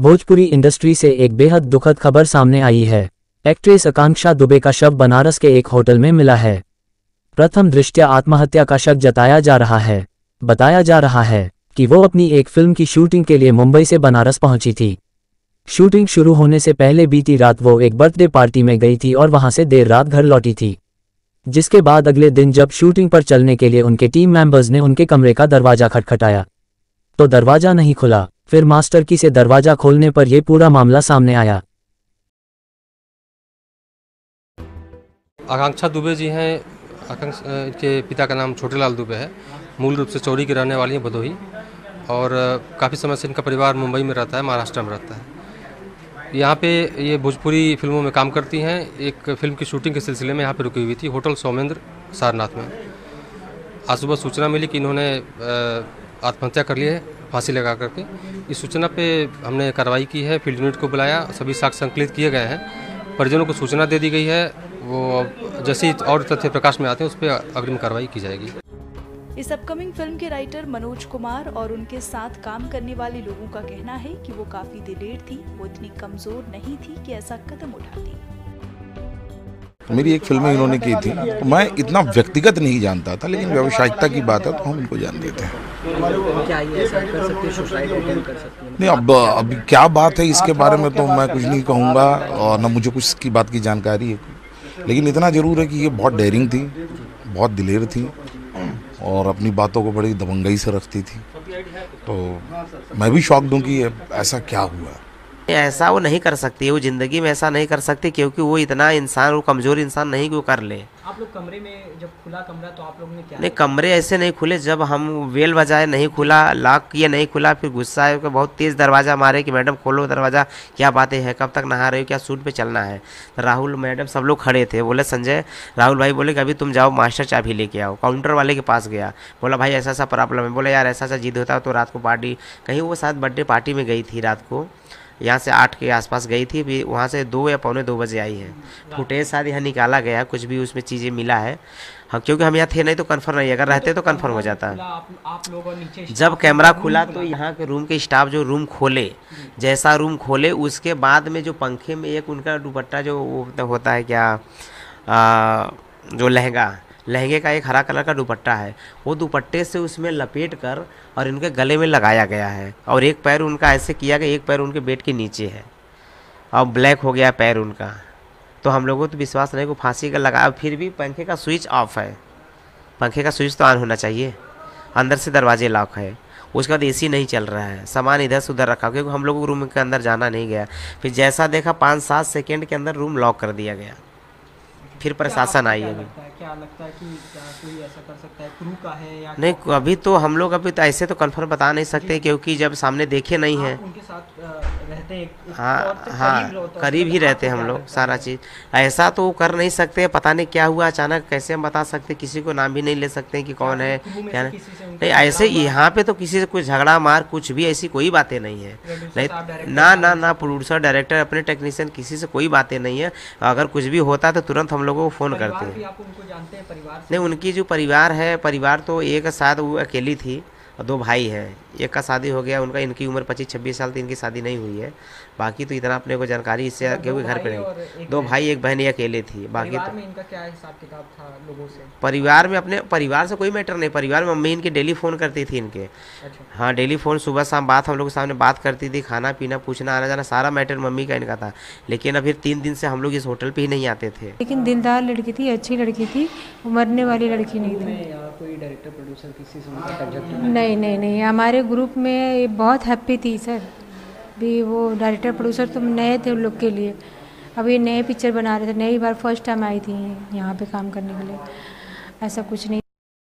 Bhojpuri industry से एक बेहद दुखद खबर सामने आई है। एक्ट्रेस आकांक्षा दुबे का शव बनारस के एक होटल में मिला है। प्रथम दृष्टया आत्महत्या का शक जताया जा रहा है। बताया जा रहा है कि वो अपनी एक फिल्म की शूटिंग के लिए मुंबई से बनारस पहुंची थी। शूटिंग शुरू होने से पहले बीती रात वो एक बर्थडे पार्टी में गई थी और वहां से देर रात घर लौटी थी, जिसके बाद अगले दिन जब शूटिंग पर चलने के लिए उनके टीम मेंबर्स ने उनके कमरे का दरवाजा खटखटाया तो दरवाजा नहीं खुला। फिर मास्टर की से दरवाजा खोलने पर यह पूरा मामला सामने आया। आकांक्षा दुबे जी हैं। इनके पिता का नाम छोटेलाल दुबे है। मूल रूप से चौरी की रहने वाली हैं, भदोही, और काफ़ी समय से इनका परिवार मुंबई में रहता है, महाराष्ट्र में रहता है। यहाँ पे ये भोजपुरी फिल्मों में काम करती हैं। एक फिल्म की शूटिंग के सिलसिले में यहाँ पे रुकी हुई थी होटल सौमेंद्र सारनाथ में। आज सुबह सूचना मिली कि इन्होंने आत्महत्या कर ली है फांसी लगा करके। इस सूचना पे हमने कार्रवाई की है, फील्ड यूनिट को बुलाया, सभी साक्ष्य संकलित किए गए हैं, परिजनों को सूचना दे दी गई है। वो जैसे ही और तथ्य प्रकाश में आते हैं उस पर अग्रिम कार्रवाई की जाएगी। इस अपकमिंग फिल्म के राइटर मनोज कुमार और उनके साथ काम करने वाले लोगों का कहना है कि वो काफी दिलेर थी, वो इतनी कमजोर नहीं थी कि ऐसा कदम उठाती। मेरी एक फिल्म इन्होंने की थी, मैं इतना व्यक्तिगत नहीं जानता था, लेकिन व्यावसायिकता की बात है तो हम इनको जानते थे। क्या ये ऐसा कर सकते हैं, सुसाइड अटेम्प्ट कर सकते हैं? नहीं, अब क्या बात है इसके बारे में तो मैं कुछ नहीं कहूँगा और न मुझे कुछ इसकी बात की जानकारी है, लेकिन इतना जरूर है कि ये बहुत डेयरिंग थी, बहुत दिलेर थी और अपनी बातों को बड़ी दबंगई से रखती थी। तो मैं भी शॉक्ड हूँ कि ऐसा क्या हुआ। ऐसा वो नहीं कर सकती है, वो ज़िंदगी में ऐसा नहीं कर सकती, क्योंकि वो इतना इंसान, वो कमज़ोर इंसान नहीं कि वो कर ले। आप लोग कमरे में जब खुला कमरा तो आप लोगों ने क्या? नहीं, कमरे ऐसे नहीं खुले। जब हम बेल बजाए नहीं खुला, लॉक किए नहीं खुला, फिर गुस्सा आया कि बहुत तेज़ दरवाज़ा मारे कि मैडम खोलो दरवाज़ा, क्या बातें हैं, कब तक नहा रहे हो, क्या शूट पे चलना है। तो राहुल मैडम सब लोग खड़े थे, बोले संजय, राहुल भाई बोले कि अभी तुम जाओ मास्टर चाबी लेके आओ। काउंटर वाले के पास गया, बोला भाई ऐसा ऐसा प्रॉब्लम है। बोला यार ऐसा ऐसा जिद होता है तो रात को पार्टी, कहीं वो साथ बर्थडे पार्टी में गई थी रात को, यहाँ से 8 के आसपास गई थी, भी वहाँ से 2 या पौने 2 बजे आई है। फुटेज शायद यहाँ निकाला गया, कुछ भी उसमें चीज़ें मिला है। हाँ, क्योंकि हम यहाँ थे नहीं तो कंफर्म नहीं, अगर रहते तो कंफर्म हो जाता। आप लोग और नीचे जब कैमरा खुला तो यहाँ के रूम के स्टाफ जो रूम खोले, जैसा रूम खोले उसके बाद में जो पंखे में एक उनका दुपट्टा जो होता है क्या, जो लहंगे का एक हरा कलर का दुपट्टा है, वो दुपट्टे से उसमें लपेट कर और इनके गले में लगाया गया है। और एक पैर उनका ऐसे किया गया, एक पैर उनके बेड के नीचे है और ब्लैक हो गया पैर उनका। तो हम लोगों को तो विश्वास नहीं को फांसी का लगा। फिर भी पंखे का स्विच ऑफ है, पंखे का स्विच तो ऑन होना चाहिए। अंदर से दरवाजे लॉक है, उसके बाद एसी नहीं चल रहा है, सामान इधर से उधर रखा, क्योंकि हम लोग रूम के अंदर जाना नहीं गया। फिर जैसा देखा 5-7 सेकेंड के अंदर रूम लॉक कर दिया गया। फिर प्रशासन आई है। क्या लगता है कि कोई ऐसा कर सकता है, क्रू का है या नहीं? अभी तो हम लोग अभी तो ऐसे तो कंफर्म बता नहीं सकते, क्योंकि जब सामने देखे नहीं हैं। उनके साथ रहते हैं, हाँ, करीब ही रहते हैं हम लोग, सारा चीज़ ऐसा तो कर नहीं सकते। पता नहीं क्या हुआ अचानक, कैसे हम बता सकते, किसी को नाम भी नहीं ले सकते कि कौन है क्या नहीं। ऐसे यहाँ पे तो किसी से कुछ झगड़ा मार कुछ भी ऐसी कोई बातें नहीं है। नहीं ना, प्रोड्यूसर डायरेक्टर अपने टेक्नीशियन किसी से कोई बातें नहीं है। अगर कुछ भी होता तो तुरंत हम लोगों को फ़ोन करते हैं। नहीं, उनकी जो परिवार है, परिवार तो एक साथ वो अकेली थी और 2 भाई हैं, एक का शादी हो गया उनका, इनकी उम्र 25-26 साल थी, इनकी शादी नहीं हुई है। बाकी तो इतना अपने को जानकारी इससे, क्योंकि घर पे नहीं, 2 भाई 1 बहन, ये अकेले थी। बाकी तो इनका क्या हिसाब किताब था लोगों से? परिवार में, अपने परिवार से कोई मैटर नहीं। परिवार में मम्मी इनकी डेली फ़ोन करती थी इनके। हाँ, डेली फ़ोन, सुबह शाम बात हम लोग के सामने बात करती थी, खाना पीना पूछना, आना जाना, सारा मैटर मम्मी का इनका था। लेकिन अभी 3 दिन से हम लोग इस होटल पे ही नहीं आते थे। लेकिन दिलदार लड़की थी, अच्छी लड़की थी, मरने वाली लड़की नहीं थी। कोई डायरेक्टर प्रोड्यूसर किसी से उनका टच? नहीं, हमारे ग्रुप में बहुत हैप्पी थी सर। भी वो डायरेक्टर प्रोड्यूसर तुम नए थे उन लोग के लिए, अभी नए पिक्चर बना रहे थे, नई बार फर्स्ट टाइम आई थी यहाँ पे काम करने के लिए। ऐसा कुछ नहीं।